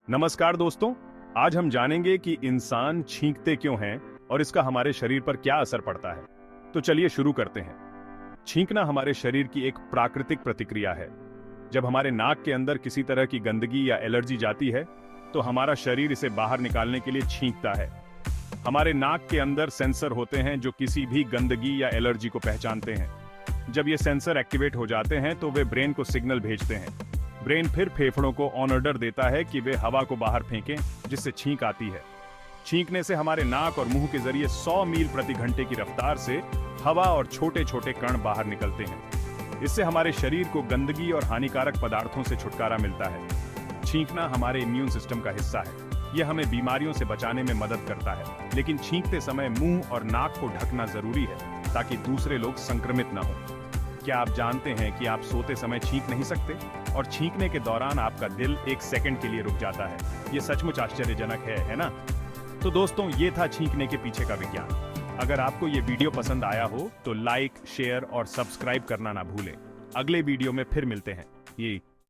नमस्कार दोस्तों। आज हम जानेंगे कि इंसान छींकते क्यों हैं और इसका हमारे शरीर पर क्या असर पड़ता है। तो चलिए शुरू करते हैं। छींकना हमारे शरीर की एक प्राकृतिक प्रतिक्रिया है। जब हमारे नाक के अंदर किसी तरह की गंदगी या एलर्जी जाती है तो हमारा शरीर इसे बाहर निकालने के लिए छींकता है। हमारे नाक के अंदर सेंसर होते हैं जो किसी भी गंदगी या एलर्जी को पहचानते हैं। जब ये सेंसर एक्टिवेट हो जाते हैं तो वे ब्रेन को सिग्नल भेजते हैं। ब्रेन फिर फेफड़ों को ऑर्डर देता है कि वे हवा को बाहर फेंकें, जिससे छींक आती है। छींकने से हमारे नाक और मुंह के जरिए 100 मील प्रति घंटे की रफ्तार से हवा और छोटे छोटे कण बाहर निकलते हैं। इससे हमारे शरीर को गंदगी और हानिकारक पदार्थों से छुटकारा मिलता है। छींकना हमारे इम्यून सिस्टम का हिस्सा है। यह हमें बीमारियों से बचाने में मदद करता है, लेकिन छींकते समय मुंह और नाक को ढकना जरूरी है ताकि दूसरे लोग संक्रमित न हों। क्या आप जानते हैं कि आप सोते समय छींक नहीं सकते और छींकने के दौरान आपका दिल एक सेकंड के लिए रुक जाता है? ये सचमुच आश्चर्यजनक है ना? तो दोस्तों, ये था छींकने के पीछे का विज्ञान। अगर आपको ये वीडियो पसंद आया हो तो लाइक, शेयर और सब्सक्राइब करना ना भूलें। अगले वीडियो में फिर मिलते हैं। ये